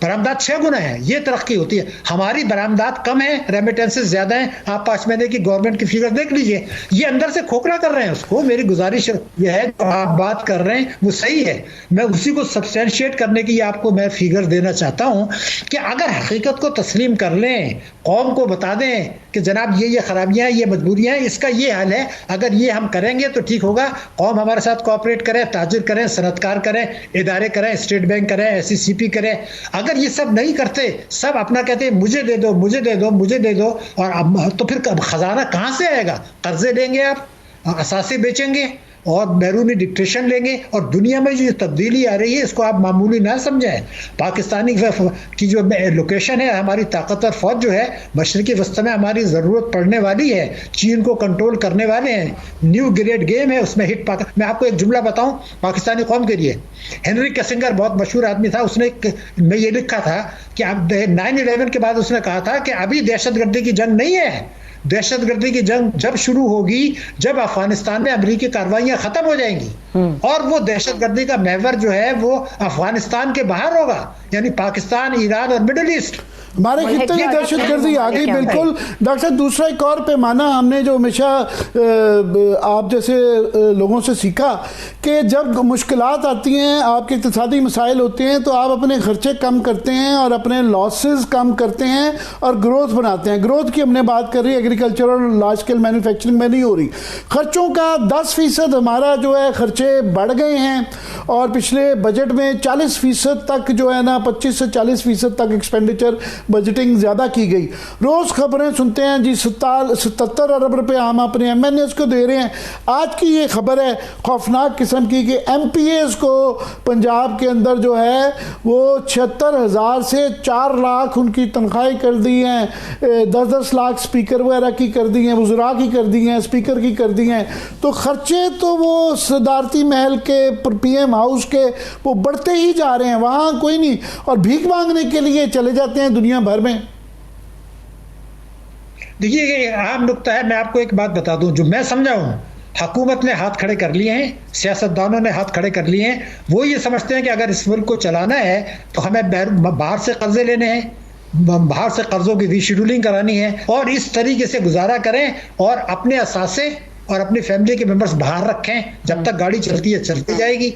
Speaker 4: برآمدات 6 گنا ہے. یہ ترقی ہوتی ہے. ہماری برآمدات کم ہیں، ریمیٹنسز زیادہ ہیں. آپ 5 مہینے کی گورنمنٹ کی فگر دیکھ لیجئے. یہ اندر سے کھوکھلا کر رہے ہیں اس کو. میری گزارش یہ ہے جو آپ بات کر رہے ہیں وہ صحیح ہے. میں اسی کو سبسٹینشیٹ کرنے کی آپ کو میں فگر دینا چاہتا ہوں کہ اگر حقیقت کو تسلیم کر لیں، قوم کو بتا دیں کہ جناب یہ خرابیاں ہیں، یہ مجبوریاں ہیں، اس کا یہ حل ہے، اگر یہ ہم کریں گے تو ٹھیک ہوگا. قوم ہمارے ساتھ کوآپریٹ کرے، تاجر کریں، صنعت کار کریں، ادارے کریں، اسٹیٹ بینک کریں، SCCP کریں. اگر یہ سب نہیں کرتے، سب اپنا کہتے ہیں مجھے دے دو مجھے دے دو مجھے دے دو، اور تو پھر خزانہ کہاں سے آئے گا؟ قرضے لیں گے، آپ اثاثے بیچیں گے اور بیرونی ڈکٹیشن لیں گے. اور دنیا میں جو تبدیلی آ رہی ہے اس کو آپ معمولی نہ سمجھیں. پاکستانی کی جو لوکیشن ہے، ہماری طاقتور فوج جو ہے مشرقی وسطی میں ہماری ضرورت پڑنے والی ہے. چین کو کنٹرول کرنے والے ہیں. نیو گریڈ گیم ہے اس میں ہٹ میں آپ کو ایک جملہ بتاؤں پاکستانی قوم کے لیے. ہنری کیسنگر بہت مشہور آدمی تھا، اس نے میں یہ لکھا تھا کہ اب 9/11 کے بعد اس نے کہا تھا کہ ابھی دہشت گردی کی جنگ نہیں ہے. دہشت گردی کی جنگ جب شروع ہوگی جب افغانستان میں امریکی کارروائیاں ختم ہو جائیں گی، اور وہ دہشت گردی کا محور جو ہے وہ افغانستان کے باہر ہوگا، یعنی پاکستان، ایران اور مڈل ایسٹ.
Speaker 3: ہمارے خطے کی دہشت گردی آ گئی. بالکل ڈاکٹر صاحب، دوسرا ایک اور پیمانہ ہم نے جو ہمیشہ آپ جیسے لوگوں سے سیکھا کہ جب مشکلات آتی ہیں، آپ کے اقتصادی مسائل ہوتے ہیں، تو آپ اپنے خرچے کم کرتے ہیں اور اپنے لاسز کم کرتے ہیں اور گروتھ بناتے ہیں. گروتھ کی ہم نے بات کر رہی ہے، ایگریکلچر اور لارج اسکیل مینوفیکچرنگ میں نہیں ہو رہی. خرچوں کا 10% ہمارا جو ہے خرچے بڑھ گئے ہیں، اور پچھلے بجٹ میں 40% تک جو ہے نا 25 سے 40% تک ایکسپینڈیچر بجٹنگ زیادہ کی گئی. روز خبریں سنتے ہیں جی 77 ارب روپے ہم اپنے MNAs کو دے رہے ہیں. آج کی یہ خبر ہے خوفناک قسم کی کہ MPAs کو پنجاب کے اندر جو ہے وہ 76,000 سے 4 لاکھ ان کی تنخواہیں کر دی ہیں. 10-10 لاکھ اسپیکر وغیرہ کی کر دی ہیں، وزراء کی کر دی ہیں، اسپیکر کی کر دی ہیں. تو خرچے تو وہ صدارتی محل کے PM ہاؤس کے وہ بڑھتے ہی جا رہے ہیں، وہاں کوئی نہیں، اور بھیک مانگنے کے لیے چلے جاتے ہیں دنیا بھر میں.
Speaker 4: دیکھیے یہ اہم نقطہ ہے. میں آپ کو ایک بات بتا دوں جو میں سمجھا ہوں. حکومت نے ہاتھ کھڑے کر لیے ہیں، سیاستدانوں نے ہاتھ کھڑے کر لیے ہیں. وہ یہ سمجھتے ہیں کہ اگر اس ملک کو چلانا ہے تو ہمیں باہر سے قرضے لینے ہیں، باہر سے قرضوں کی ری شیڈولنگ کرانی ہے، اور اس طریقے سے گزارا کریں اور اپنے اثاثے اور اپنی فیملی کے ممبرز باہر رکھیں. جب تک گاڑی چلتی ہے چلتی جائے گی.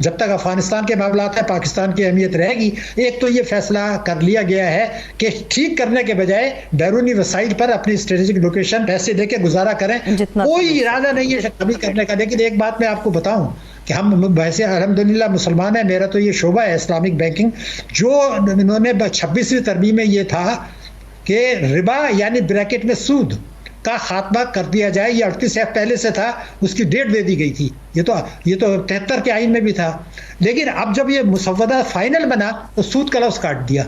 Speaker 4: جب تک افغانستان کے معاملات ہیں پاکستان کی اہمیت رہے گی. ایک تو یہ فیصلہ کر لیا گیا ہے کہ ٹھیک کرنے کے بجائے بیرونی وسائل پر اپنی اسٹریٹجک لوکیشن پیسے دے کے گزارا کریں. کوئی ارادہ نہیں ہے کمی کرنے کا. لیکن ایک بات میں آپ کو بتاؤں کہ ہم ویسے الحمدللہ مسلمان ہیں، میرا تو یہ شعبہ ہے اسلامک بینکنگ. جو انہوں نے 26ویں ترمیم میں یہ تھا کہ ربا یعنی بریکٹ میں سود کا خاتمہ کر دیا جائے. یہ 38F پہلے سے تھا, اس کی ڈیٹ دے دی گئی تھی. یہ تو 73 کے آئین میں بھی تھا. لیکن اب جب یہ مسودہ فائنل بنا تو سود کا لفظ کاٹ دیا.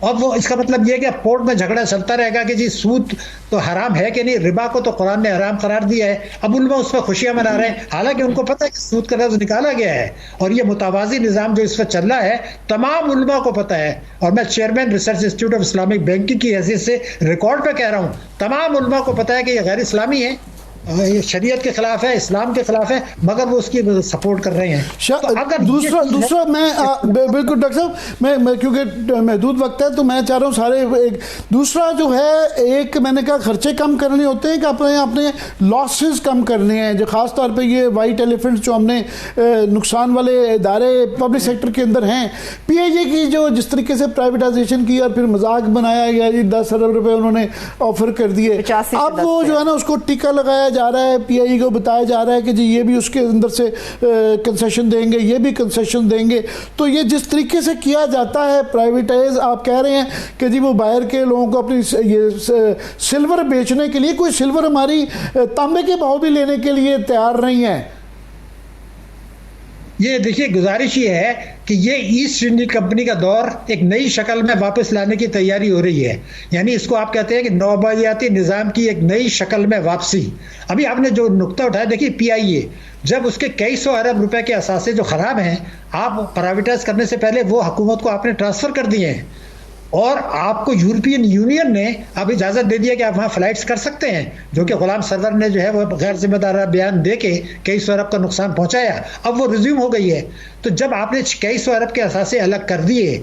Speaker 4: اور وہ اس کا مطلب یہ کہ اب کورٹ میں جھگڑا چلتا رہے گا کہ جی سود تو حرام ہے کہ نہیں. ربا کو تو قرآن نے حرام قرار دیا ہے. اب علماء اس پہ خوشیاں منا رہے ہیں, حالانکہ ان کو پتہ ہے کہ سود کا لفظ نکالا گیا ہے. اور یہ متوازی نظام جو اس پہ چل رہا ہے تمام علماء کو پتہ ہے. اور میں chairman research institute of Islamic banking کی حیثیت سے ریکارڈ پہ کہہ رہا ہوں, تمام علماء کو پتہ ہے کہ یہ غیر اسلامی ہے, یہ شریعت کے خلاف ہے, اسلام کے خلاف ہے, مگر وہ اس کی سپورٹ کر رہے ہیں.
Speaker 3: دوسرا میں بالکل ڈاکٹر صاحب میں کیونکہ محدود وقت ہے تو میں چاہ رہا ہوں سارے دوسرا جو ہے, ایک میں نے کہا خرچے کم کرنے ہوتے ہیں کہ اپنے لاسز کم کرنے ہیں, جو خاص طور پہ یہ وائٹ ایلیفنٹس جو ہم نے نقصان والے ادارے پبلک سیکٹر کے اندر ہیں. پی آئی اے کی جو جس طریقے سے پرائیویٹائزیشن کی اور پھر مذاق بنایا گیا جی 10 ارب روپے انہوں نے آفر کر دیے, اب وہ جو ہے نا اس کو ٹیکا لگایا جا رہا ہے. پی آئی کو بتایا جا رہا ہے کہ جی یہ بھی اس کے اندر سے کنسیشن دیں گے, یہ بھی کنسیشن دیں گے. تو یہ جس طریقے سے کیا جاتا ہے پرائیویٹائز, آپ کہہ رہے ہیں کہ جی وہ باہر کے لوگوں کو اپنی یہ سلور بیچنے کے لیے, کوئی سلور ہماری تانبے کے بھاؤ بھی لینے کے لیے تیار نہیں ہے.
Speaker 4: یہ دیکھیے گزارش یہ ہے کہ یہ ایسٹ انڈیا کمپنی کا دور ایک نئی شکل میں واپس لانے کی تیاری ہو رہی ہے. یعنی اس کو آپ کہتے ہیں کہ نوآبادیاتی نظام کی ایک نئی شکل میں واپسی. ابھی آپ نے جو نقطہ اٹھایا, دیکھیے پی آئی اے جب اس کے کئی سو ارب روپے کے اثاثے جو خراب ہیں, آپ پرائیویٹائز کرنے سے پہلے وہ حکومت کو آپ نے ٹرانسفر کر دیے ہیں, اور آپ کو یورپین یونین نے اب اجازت دے دیا کہ آپ وہاں فلائٹس کر سکتے ہیں, جو کہ غلام سرور نے جو ہے وہ غیر ذمہ دارانہ بیان دے کے کئی سو ارب کا نقصان پہنچایا. اب وہ ریزیوم ہو گئی ہے. تو جب آپ نے کئی سو ارب کے اثاثے الگ کر دیے,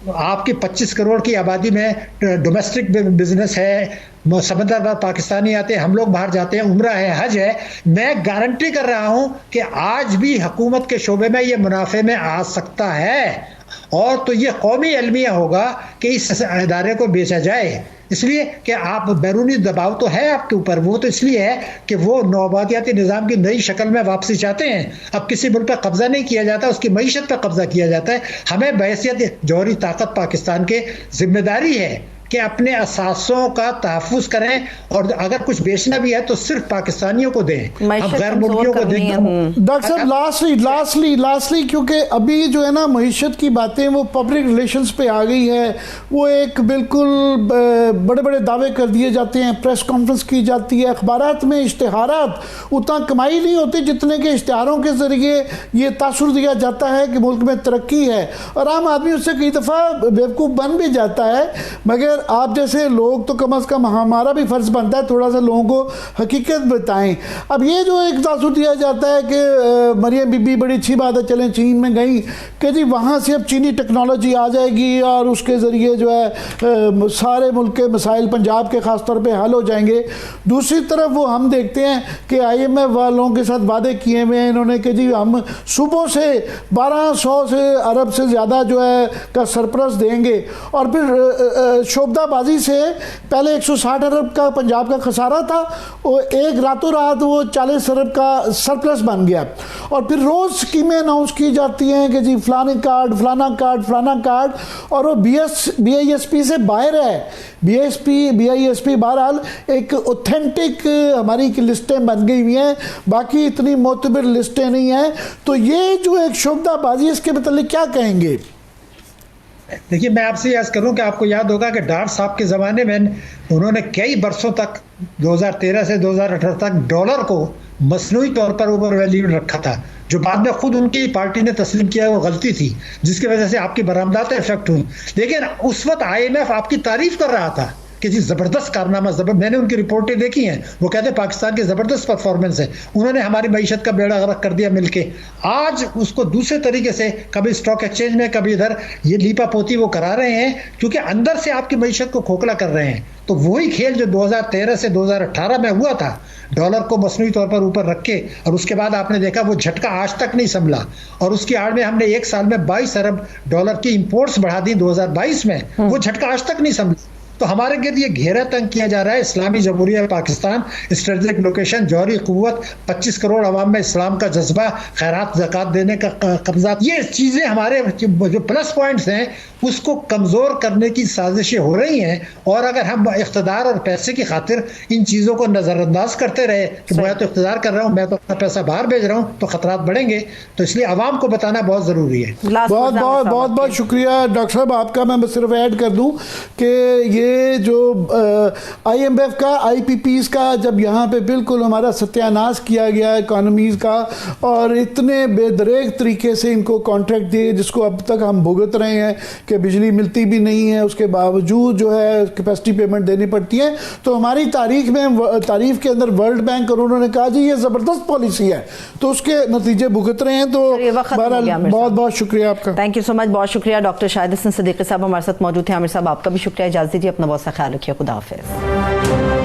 Speaker 4: آپ کی 25 کروڑ کی آبادی میں ڈومیسٹک بزنس ہے, سمندر بار پاکستانی آتے ہیں, ہم لوگ باہر جاتے ہیں, عمرہ ہے, حج ہے, میں گارنٹی کر رہا ہوں کہ آج بھی حکومت کے شعبے میں یہ منافع میں آ سکتا ہے. اور تو یہ قومی المیہ ہوگا کہ اس ادارے کو بیچا جائے, اس لیے کہ آپ بیرونی دباؤ تو ہے آپ کے اوپر, وہ تو اس لیے ہے کہ وہ نوآبادیاتی نظام کی نئی شکل میں واپسی چاہتے ہیں. اب کسی ملک پہ قبضہ نہیں کیا جاتا, اس کی معیشت پہ قبضہ کیا جاتا ہے. ہمیں بحیثیت جوہری طاقت پاکستان کے ذمہ داری ہے کہ اپنے اثاثوں کا تحفظ کریں, اور اگر کچھ بیچنا بھی ہے تو صرف پاکستانیوں کو دیں, ہم غیر ملکیوں کو دیں.
Speaker 3: ڈاکٹر صاحب لاسٹلی کیونکہ ابھی جو ہے نا معیشت کی باتیں وہ پبلک ریلیشنز پہ آ گئی ہے, وہ ایک بالکل بڑے بڑے دعوے کر دیے جاتے ہیں, پریس کانفرنس کی جاتی ہے, اخبارات میں اشتہارات, اتنا کمائی نہیں ہوتی جتنے کہ اشتہاروں کے ذریعے یہ تاثر دیا جاتا ہے کہ ملک میں ترقی ہے, اور عام آدمی اس سے کئی دفعہ بیوقوف بن بھی جاتا ہے. مگر آپ جیسے لوگ تو کم از کم ہمارا بھی فرض بنتا ہے تھوڑا سا لوگوں کو حقیقت بتائیں. اب یہ جو ایک تاثر دیا جاتا ہے کہ مریم بی بی بڑی اچھی بات ہے, چلیں چین میں گئیں کہ جی وہاں سے اب چینی ٹیکنالوجی آ جائے گی اور اس کے ذریعے جو ہے سارے ملک کے مسائل پنجاب کے خاص طور پہ حل ہو جائیں گے. دوسری طرف وہ ہم دیکھتے ہیں کہ آئی ایم ایف والوں کے ساتھ وعدے کیے ہوئے ہیں انہوں نے کہ جی ہم صوبوں سے 1200 ارب سے زیادہ جو ہے کا سرپلس دیں گے, اور پھر شعبدہ بازی سے پہلے 160 ارب کا پنجاب کا خسارہ تھا, ایک راتوں رات وہ 40 ارب کا سرپلس بن گیا. اور پھر روز اسکیمیں اناؤنس کی جاتی ہیں کہ جی فلانا کارڈ, اور وہ بی آئی ایس پی سے باہر ہے. بی آئی ایس پی بہرحال ایک اوتھینٹک ہماری لسٹیں بن گئی ہوئی ہیں, باقی اتنی معتبر لسٹیں نہیں ہیں. تو یہ جو ایک شعبدہ بازی اس کے متعلق کیا کہیں گے؟
Speaker 4: دیکھیے میں آپ سے یہ عرض کروں کہ آپ کو یاد ہوگا کہ ڈار صاحب کے زمانے میں انہوں نے کئی برسوں تک 2013 سے 2018 تک ڈالر کو مصنوعی طور پر اوپر ویلیو رکھا تھا, جو بعد میں خود ان کی پارٹی نے تسلیم کیا وہ غلطی تھی, جس کی وجہ سے آپ کی برآمدات افیکٹ ہوئی. لیکن اس وقت آئی ایم ایف آپ کی تعریف کر رہا تھا کہ جی زبردست کارنامہ, میں نے ان کی رپورٹیں دیکھی ہیں, وہ کہتے ہیں پاکستان کی زبردست پرفارمنس ہے, انہوں نے ہماری معیشت کا بیڑا غرق کر دیا مل کے. آج اس کو دوسرے طریقے سے کبھی اسٹاک ایکسچینج میں کبھی ادھر یہ لیپا پوتی وہ کرا رہے ہیں, کیونکہ اندر سے آپ کی معیشت کو کھوکھلا کر رہے ہیں. تو وہی کھیل جو 2013 سے 2018 میں ہوا تھا, ڈالر کو مصنوعی طور پر اوپر رکھ کے, اور اس کے بعد آپ نے دیکھا وہ جھٹکا آج تک نہیں سنبھلا, اور اس کی آڑ میں ہم نے ایک سال میں 22 ارب ڈالر کی امپورٹس بڑھا دی 2022 میں, وہ جھٹکا آج تک نہیں سنبھلا. تو ہمارے گرد یہ گھیرا تنگ کیا جا رہا ہے. اسلامی جمہوریہ پاکستان اسٹریٹجک لوکیشن, جوہری قوت, 25 کروڑ عوام میں اسلام کا جذبہ, خیرات زکوٰۃ دینے کا قبضہ, یہ چیزیں ہمارے جو پلس پوائنٹس ہیں اس کو کمزور کرنے کی سازشیں ہو رہی ہیں. اور اگر ہم اقتدار اور پیسے کی خاطر ان چیزوں کو نظر انداز کرتے رہے کہ میں تو اقتدار کر رہا ہوں, میں تو اپنا پیسہ باہر بھیج رہا ہوں, تو خطرات بڑھیں گے. تو اس لیے عوام کو بتانا بہت ضروری ہے.
Speaker 3: بہت شکریہ ڈاکٹر صاحب آپ کا. میں صرف ایڈ کر دوں کہ یہ جو آئی ایم ایف کا, آئی پی پیز کا, جب یہاں پہ بالکل ہمارا ستیہ ناش کیا گیا اکانومیز کا, اور اتنے بے دریغ طریقے سے ان کو کانٹریکٹ دیے جس کو اب تک ہم بھگت رہے ہیں کہ بجلی ملتی بھی نہیں ہے, اس کے باوجود جو ہے کیپیسٹی پیمنٹ دینی پڑتی ہے. تو ہماری تاریخ کے اندر ورلڈ بینک اور انہوں نے کہا جی یہ زبردست پالیسی ہے, تو اس کے نتیجے بھگت رہے ہیں. تو بہت بہت شکریہ آپ کا.
Speaker 2: تھینک یو سو مچ, بہت شکریہ. ڈاکٹر شاہد حسن صدیقی صاحب ہمارے ساتھ موجود تھے. عامر صاحب آپ کا بھی شکریہ. اجازت دیجیے, اپنا بہت سا خیال رکھیے. خدا حافظ.